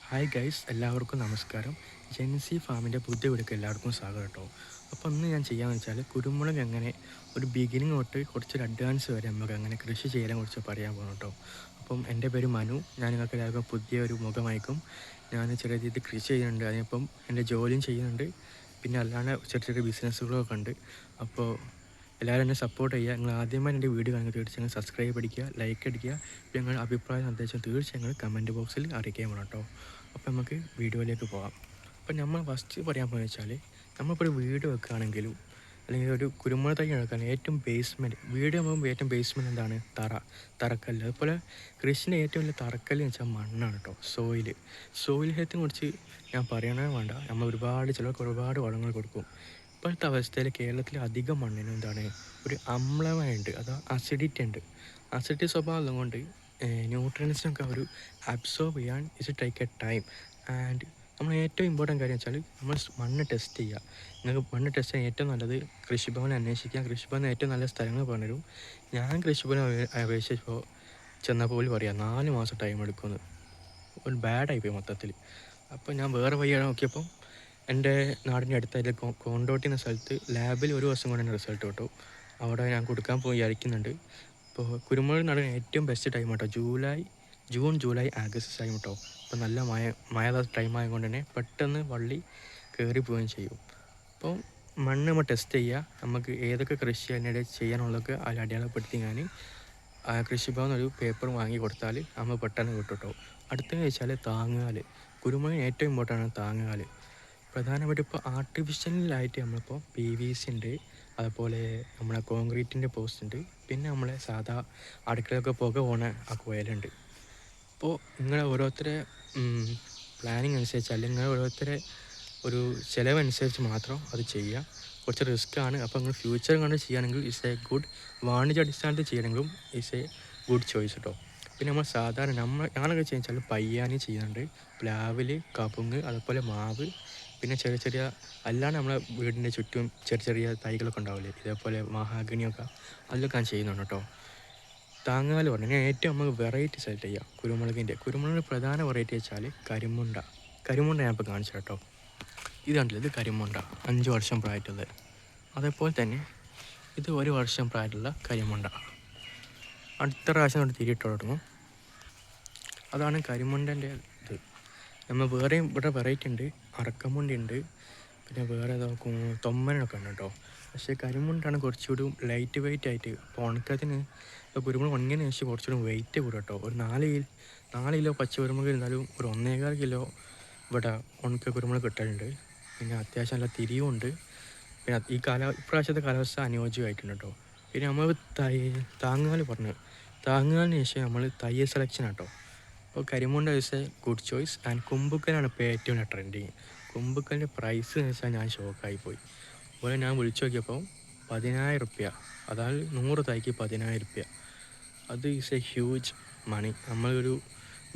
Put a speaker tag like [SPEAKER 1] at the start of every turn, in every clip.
[SPEAKER 1] Hi guys, എല്ലാവർക്കും നമസ്കാരം. ജെൻസി ഫാമിൻ്റെ പുതിയ വീഡിയോക്ക് എല്ലാവർക്കും സ്വാഗതം കേട്ടോ. അപ്പോൾ ഇന്ന് ഞാൻ ചെയ്യാമെന്ന് വെച്ചാൽ കുരുമുളക് എങ്ങനെ ഒരു ബിഗിനിങ് തൊട്ട് കുറച്ചൊരു അഡ്വാൻസ് വരെ നമുക്ക് അങ്ങനെ കൃഷി ചെയ്യാനെ കുറിച്ച് പറയാൻ പോകണം കേട്ടോ. അപ്പം എൻ്റെ പേര് മനു. ഞാൻ നിങ്ങൾക്ക് എല്ലാവർക്കും പുതിയൊരു മുഖമായിരിക്കും. ഞാൻ ചെറിയ രീതിയിൽ കൃഷി ചെയ്യുന്നുണ്ട്, അതിനിപ്പം എൻ്റെ ജോലിയും ചെയ്യുന്നുണ്ട്, പിന്നെ അല്ലാണ്ട് ചെറിയ ചെറിയ ബിസിനസ്സുകളൊക്കെ ഉണ്ട്. അപ്പോൾ എല്ലാവരും എന്നെ സപ്പോർട്ട് ചെയ്യുക. നിങ്ങൾ ആദ്യമായി എൻ്റെ വീഡിയോ കാണുന്നത് തീർച്ചയായും സബ്സ്ക്രൈബ് അടിക്കുക, ലൈക്ക് അടിക്കുക. പിന്നെ നിങ്ങളുടെ അഭിപ്രായം നിർദ്ദേശം തീർച്ചയായും കമൻറ്റ് ബോക്സിൽ അറിയിക്കാൻ വേണം കേട്ടോ. അപ്പോൾ നമുക്ക് വീഡിയോയിലേക്ക് പോകാം. അപ്പോൾ നമ്മൾ ഫസ്റ്റ് പറയാൻ പോകുന്നത് വെച്ചാൽ, നമ്മളിപ്പോൾ ഒരു വീട് വെക്കുകയാണെങ്കിലും അല്ലെങ്കിൽ ഒരു കുരുമുളക് തൈ എടുക്കുകയാണെങ്കിൽ ഏറ്റവും ബേസ്മെൻറ്റ് വീട് ആകുമ്പോൾ ഏറ്റവും ബേസ്മെൻറ്റ് എന്താണ്? തറക്കല്ല്. അതുപോലെ കൃഷിൻ്റെ ഏറ്റവും വലിയ തറക്കല്ല് എന്ന് വെച്ചാൽ മണ്ണാണ് കേട്ടോ. സോയിൽ ഹെൽത്തിനെ കുറിച്ച് ഞാൻ പറയണേ വേണ്ട. നമ്മൾ ചിലർക്ക് ഒരുപാട് വളങ്ങൾ കൊടുക്കും. ഇപ്പോഴത്തെ അവസ്ഥയിൽ കേരളത്തിൽ അധികം മണ്ണിന് എന്താണ് ഒരു അമ്ലമുണ്ട്, അത് അസിഡിറ്റി ഉണ്ട്. അസിഡിറ്റി സ്വഭാവം കൊണ്ട് ന്യൂട്രിയൻസിനൊക്കെ ഒരു അബ്സോർബ് ചെയ്യാൻ it take A time. And നമ്മൾ ഏറ്റവും ഇമ്പോർട്ടൻറ്റ് കാര്യം വെച്ചാൽ നമ്മൾ മണ്ണ് ടെസ്റ്റ് ചെയ്യുക. നിങ്ങൾക്ക് മണ്ണ് ടെസ്റ്റ് ചെയ്യാൻ ഏറ്റവും നല്ലത് കൃഷിഭവൻ അന്വേഷിക്കുക. കൃഷിഭവൻ ഏറ്റവും നല്ല സ്ഥലങ്ങൾ പറഞ്ഞുതരും. ഞാൻ കൃഷിഭവൻ അപേക്ഷിച്ചപ്പോൾ ചെന്നപ്പോൾ പറയാം 4 മാസം ടൈം എടുക്കുമെന്ന്. ഒരു ബാഡായിപ്പോയി മൊത്തത്തിൽ. അപ്പോൾ ഞാൻ വേറെ വഴിയാണ് നോക്കിയപ്പോൾ എൻ്റെ നാടിൻ്റെ അടുത്തായിട്ട് കോണ്ടോട്ടി എന്ന സ്ഥലത്ത് ലാബിൽ 1 വർഷം കൊണ്ട് തന്നെ റിസൾട്ട് കിട്ടും. അവിടെ ഞാൻ കൊടുക്കാൻ പോയി അയക്കുന്നുണ്ട്. ഇപ്പോൾ കുരുമുളക് നടാൻ ഏറ്റവും ബെസ്റ്റ് ടൈം കേട്ടോ ജൂൺ ജൂലൈ ആഗസ്റ്റ് ടൈം കേട്ടോ. ഇപ്പോൾ നല്ല മഴ ടൈം ആയതുകൊണ്ട് തന്നെ പെട്ടെന്ന് വള്ളി കയറി പോവുകയും ചെയ്യും. അപ്പോൾ മണ്ണ് നമ്മൾ ടെസ്റ്റ് ചെയ്യുക. നമുക്ക് ഏതൊക്കെ കൃഷി അതിനിടെ ചെയ്യാനുള്ളതൊക്കെ അതിൽ അടയാളപ്പെടുത്തി ഞാൻ കൃഷിഭവൻ ഒരു പേപ്പർ വാങ്ങി കൊടുത്താൽ നമ്മൾ പെട്ടെന്ന് കിട്ടും കേട്ടോ. അടുത്തെന്ന് വെച്ചാൽ താങ്ങുകാൽ. കുരുമുളകിന് ഏറ്റവും ഇമ്പോർട്ടൻ്റ് ആണ് താങ്ങുകാൽ. പ്രധാനമായിട്ട് ഇപ്പോൾ ആർട്ടിഫിഷ്യലായിട്ട് നമ്മളിപ്പോൾ PVC ഉണ്ട്, അതുപോലെ നമ്മളെ കോൺക്രീറ്റിൻ്റെ പോസ്റ്റ് ഉണ്ട്, പിന്നെ നമ്മളെ സാധാ അടുക്കളയൊക്കെ പുക പോണ ആ കോയിലുണ്ട്. അപ്പോൾ നിങ്ങളെ ഓരോരുത്തരെ പ്ലാനിങ് അനുസരിച്ച് അല്ലെങ്കിൽ നിങ്ങൾ ഓരോരുത്തരെ ഒരു ചിലവനുസരിച്ച് മാത്രം അത് ചെയ്യുക. കുറച്ച് റിസ്ക് ആണ്. അപ്പോൾ നിങ്ങൾ ഫ്യൂച്ചർ കണ്ട് ചെയ്യുകയാണെങ്കിൽ ഇറ്റ്സ് എ ഗുഡ്, വാണിജ്യ അടിസ്ഥാനത്തിൽ ചെയ്യണമെങ്കിലും ഇറ്റ്സ് എ ഗുഡ് ചോയ്സ് കേട്ടോ. പിന്നെ നമ്മൾ സാധാരണ ഞാനൊക്കെ ചെയ്യുന്നത് പയ്യാനി ചെയ്യുന്നുണ്ട്, പ്ലാവിൽ, കവുങ്ങ്, അതുപോലെ മാവ്, പിന്നെ ചെറിയ അല്ലാണ്ട് നമ്മളെ വീടിൻ്റെ ചുറ്റും ചെറിയ തൈകളൊക്കെ ഉണ്ടാവില്ലേ, ഇതേപോലെ മഹാഗണിയൊക്കെ, അതിലൊക്കെ ഞാൻ ചെയ്യുന്നുണ്ട് കേട്ടോ. താങ്ങാൽ പറഞ്ഞു ഞാൻ ഏറ്റവും നമുക്ക് വെറൈറ്റി സെലക്ട് ചെയ്യാം. കുരുമുളകിൻ്റെ പ്രധാന വെറൈറ്റി വെച്ചാൽ കരിമുണ്ട ഞാനിപ്പോൾ കാണിച്ചു കേട്ടോ. ഇത് കണ്ടില്ല, ഇത് കരിമുണ്ട 5 വർഷം പ്രായമായിട്ടുള്ളത്. അതേപോലെ തന്നെ ഇത് 1 വർഷം പ്രായമായിട്ടുള്ള കരിമുണ്ട. അടുത്ത പ്രാവശ്യം കൊണ്ട് തിരിയിട്ട് തുടങ്ങും. അതാണ് കരിമുണ്ടൻ്റെ ഇത്. നമ്മൾ വേറെയും ഇവിടെ വെറൈറ്റി ഉണ്ട്, അറക്കമുണ്ടി ഉണ്ട്, പിന്നെ വേറെ തൊമ്മനൊക്കെ ഉണ്ട് കേട്ടോ. പക്ഷേ കരിമുണ്ടാണ് കുറച്ചുകൂടി ലൈറ്റ് വെയിറ്റ് ആയിട്ട്. ഇപ്പോൾ ഉണക്കത്തിന് ഇപ്പോൾ കുരുമുളക് ഉണങ്ങിയതിന് ശേഷം കുറച്ചുകൂടി വെയിറ്റ് കൂടും കേട്ടോ. ഒരു 4 കിലോ പച്ച കുരുമുളക് ഇരുന്നാലും ഒരു 1.25 കിലോ ഇവിടെ ഉണക്ക കുരുമുളക് കിട്ടാറുണ്ട്. പിന്നെ അത്യാവശ്യം നല്ല തിരിയും ഉണ്ട്. പിന്നെ ഇപ്രാവശ്യത്തെ കാലാവസ്ഥ അനുയോജ്യമായിട്ടുണ്ട് കേട്ടോ. പിന്നെ നമ്മൾ താങ്ങുകാലിന് ശേഷം നമ്മൾ തൈ സെലക്ഷൻ കേട്ടോ. അപ്പോൾ Karimunda is a good choice. And കുമ്പുക്കലാണ് ഇപ്പോൾ ഏറ്റവും ട്രെൻഡിങ്. കുമ്പുക്കലിൻ്റെ പ്രൈസ് എന്ന് വെച്ചാൽ ഞാൻ ഷോക്കായിപ്പോയി. അതുപോലെ ഞാൻ വിളിച്ചു നോക്കിയപ്പോൾ 10,000 റുപ്യ, അതായത് 100 തൈക്ക് 10,000 റുപ്യ. അത് ഈസ് എ ഹ്യൂജ് മണി. നമ്മളൊരു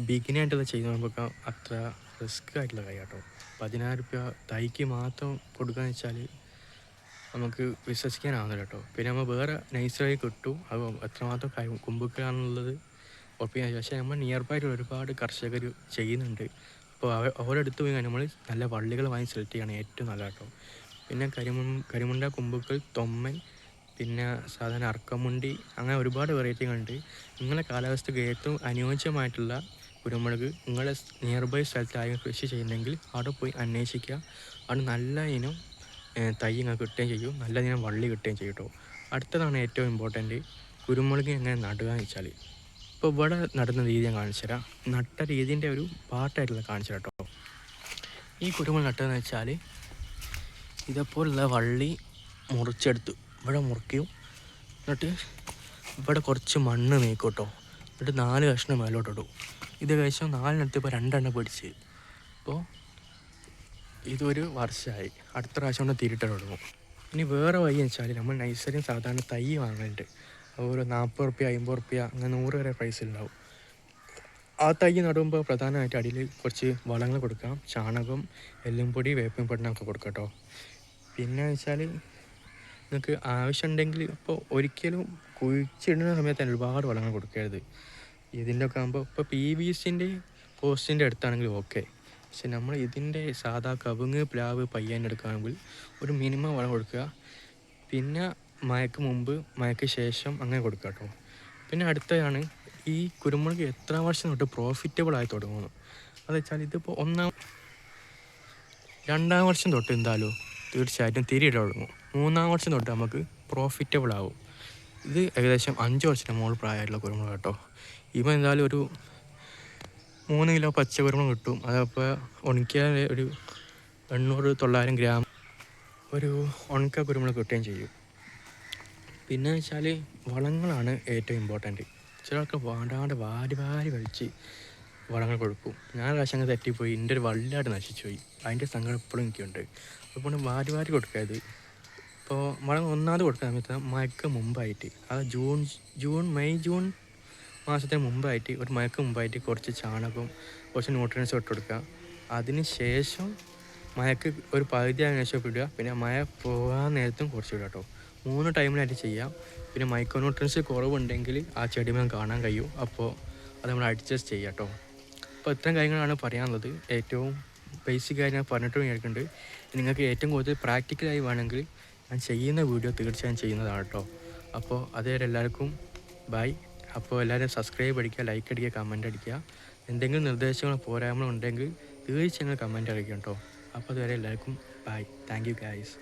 [SPEAKER 1] ബിഗിനായിട്ടത് ചെയ്യുമ്പോൾ അത്ര റിസ്ക് ആയിട്ടുള്ള കാര്യം കേട്ടോ. 10,000 റുപ്യ തൈക്ക് മാത്രം കൊടുക്കുകയെന്ന് വെച്ചാൽ നമുക്ക് വിശ്വസിക്കാനാവുന്നില്ല കേട്ടോ. പിന്നെ നമ്മൾ വേറെ നൈസറായി കിട്ടും, അത് എത്രമാത്രം കുമ്പുക്കലാണെന്നുള്ളത് ഉറപ്പിക്കാൻ. പക്ഷേ നമ്മൾ നിയർ ബൈ ഒരുപാട് കർഷകർ ചെയ്യുന്നുണ്ട്. അപ്പോൾ അവരുടെ അടുത്ത് പോയി നമ്മൾ നല്ല വള്ളികൾ വാങ്ങി സെലക്ട് ചെയ്യണം, ഏറ്റവും നല്ല കേട്ടോ. പിന്നെ കരിമുണ്ട, കുമ്പുക്കൽ, തൊമ്മൻ, പിന്നെ സാധാരണ അർക്കമുണ്ടി, അങ്ങനെ ഒരുപാട് വെറൈറ്റികളുണ്ട്. നിങ്ങളുടെ കാലാവസ്ഥയ്ക്ക് ഏറ്റവും അനുയോജ്യമായിട്ടുള്ള കുരുമുളക് നിങ്ങളുടെ നിയർ ബൈ സ്ഥലത്തായി കൃഷി ചെയ്യുന്നെങ്കിൽ അവിടെ പോയി അന്വേഷിക്കുക. അവിടെ നല്ല ഇനം തൈ നിങ്ങൾക്ക് കിട്ടുകയും ചെയ്യും, നല്ല ഇനം വള്ളി കിട്ടുകയും ചെയ്യും കേട്ടോ. അടുത്തതാണ് ഏറ്റവും ഇമ്പോർട്ടൻറ്റ്, കുരുമുളക് എങ്ങനെ നടുക എന്ന് വെച്ചാൽ. ഇപ്പോൾ ഇവിടെ നടുന്ന രീതി ഞാൻ കാണിച്ചു തരാം. നട്ട രീതിൻ്റെ ഒരു പാർട്ടായിട്ടുള്ള കാണിച്ചു തരാം കേട്ടോ. ഈ കുരുമുളക് നട്ടതെന്ന് വെച്ചാൽ ഇതേപോലുള്ള വള്ളി മുറിച്ചെടുത്തു ഇവിടെ മുറിക്കും. എന്നിട്ട് ഇവിടെ കുറച്ച് മണ്ണ് നീക്കും കേട്ടോ. എന്നിട്ട് 4 കഷ്ണം മേലോട്ടിടും. ഇത് ഏകദേശം 4 ഇപ്പോൾ 2 എണ്ണം പിടിച്ച്. അപ്പോൾ ഇതൊരു വർഷമായി. അടുത്ത പ്രാവശ്യം കൊണ്ട് തിരിട്ട് തുടങ്ങും. ഇനി വേറെ വഴി വെച്ചാൽ നമ്മൾ നഴ്സറിയും സാധാരണ തൈ വാങ്ങലുണ്ട്. ഓരോ 40 റുപ്യ, 50 റുപ്യ, അങ്ങനെ 100 വരെ പ്രൈസ് ഉണ്ടാവും. ആ തൈ നടുമ്പോൾ പ്രധാനമായിട്ട് അടിയിൽ കുറച്ച് വളങ്ങൾ കൊടുക്കാം. ചാണകം, എല്ലുംപൊടി, വേപ്പിൻ പൊടിനൊക്കെ കൊടുക്കാം കേട്ടോ. പിന്നെ വെച്ചാൽ നിങ്ങൾക്ക് ആവശ്യമുണ്ടെങ്കിൽ ഇപ്പോൾ ഒരിക്കലും കുഴിച്ചിടുന്ന സമയത്ത് ഒരുപാട് വളങ്ങൾ കൊടുക്കരുത്. ഇതിൻ്റെ ഒക്കെ ആകുമ്പോൾ ഇപ്പോൾ PVCൻ്റെ പോസ്റ്റിൻ്റെ അടുത്താണെങ്കിൽ ഓക്കെ. പക്ഷെ നമ്മൾ ഇതിൻ്റെ സാധാ കവുങ്ങ് പ്ലാവ് പയ്യാൻ എടുക്കുകയാണെങ്കിൽ ഒരു മിനിമം വളം കൊടുക്കുക, പിന്നെ മഴയ്ക്ക് മുമ്പ് മഴയ്ക്ക് ശേഷം അങ്ങനെ കൊടുക്കുക കേട്ടോ. പിന്നെ അടുത്തതാണ് ഈ കുരുമുളക് എത്ര വർഷം തൊട്ട് പ്രോഫിറ്റബിൾ ആയി തുടങ്ങുന്നു. അത് വെച്ചാൽ ഇതിപ്പോൾ രണ്ടാം വർഷം തൊട്ട് എന്തായാലും തീർച്ചയായിട്ടും തിരിയിട തുടങ്ങും. മൂന്നാം വർഷം തൊട്ട് നമുക്ക് പ്രോഫിറ്റബിൾ ആവും. ഇത് ഏകദേശം 5 വർഷത്തിന് മുകളിൽ പ്രായമായിട്ടുള്ള കുരുമുളക് കേട്ടോ. ഇവ എന്തായാലും ഒരു 3 കിലോ പച്ച കുരുമുളക് കിട്ടും. അതപ്പോൾ ഉണക്കിയാൽ ഒരു 800-900 ഗ്രാം ഒരു ഉണക്ക കുരുമുളക് കിട്ടുകയും ചെയ്യും. പിന്നെ വെച്ചാൽ വളങ്ങളാണ് ഏറ്റവും ഇമ്പോർട്ടൻറ്റ്. ചിലർക്ക് വാടാണ്ട് വാരി വലിച്ച് വളങ്ങൾ കൊടുക്കും. ഞാൻ പ്രാവശ്യം അങ്ങ് തെറ്റിപ്പോയി, എൻ്റെ ഒരു വല്ലാണ്ട് നശിച്ചു പോയി. അതിൻ്റെ സങ്കടം ഇപ്പോഴും എനിക്കുണ്ട്. അതുകൊണ്ട് വാരി കൊടുക്കാത്. ഇപ്പോൾ വളം ഒന്നാമത് കൊടുക്കുന്ന സമയത്ത് മഴയ്ക്ക് മുമ്പായിട്ട്, അത് ജൂൺ മാസത്തിന് മുമ്പായിട്ട്, ഒരു മഴയ്ക്ക് മുമ്പായിട്ട് കുറച്ച് ചാണകവും കുറച്ച് ന്യൂട്രിയൻസ് ഇട്ട് കൊടുക്കുക. അതിന് ശേഷം മഴയ്ക്ക് ഒരു പകുതി ആയതിനു ശേഷം ഇടുക. പിന്നെ മഴ പോകാൻ നേരത്തും കുറച്ച് ഇടുക കേട്ടോ. 3 ടൈമിലായിട്ട് ചെയ്യാം. പിന്നെ മൈക്രോ ന്യൂട്രിയൻസ് കുറവുണ്ടെങ്കിൽ ആ ചെടിമേൽ കാണാൻ കഴിയും. അപ്പോൾ അത് നമ്മൾ അഡ്ജസ്റ്റ് ചെയ്യാം കേട്ടോ. അപ്പോൾ ഇത്തരം കാര്യങ്ങളാണ് പറയാനുള്ളത്. ഏറ്റവും ബേസിക്കായി ഞാൻ പറഞ്ഞിട്ട് വിചാരിക്കുന്നുണ്ട്. നിങ്ങൾക്ക് ഏറ്റവും കൂടുതൽ പ്രാക്ടിക്കലായി വേണമെങ്കിൽ ഞാൻ ചെയ്യുന്ന വീഡിയോ തീർച്ചയായും ചെയ്യുന്നതാണ് കേട്ടോ. അപ്പോൾ അതുവരെ എല്ലാവർക്കും ബൈ. അപ്പോൾ എല്ലാവരും സബ്സ്ക്രൈബ് അടിക്കുക, ലൈക്ക് അടിക്കുക, കമൻറ്റ് അടിക്കുക. എന്തെങ്കിലും നിർദ്ദേശങ്ങളോ പോരായ്മകളോ ഉണ്ടെങ്കിൽ തീർച്ചയായും കമൻറ്റ് അടിക്കുക കേട്ടോ. അപ്പോൾ അതുവരെ എല്ലാവർക്കും ബൈ. Thank you guys.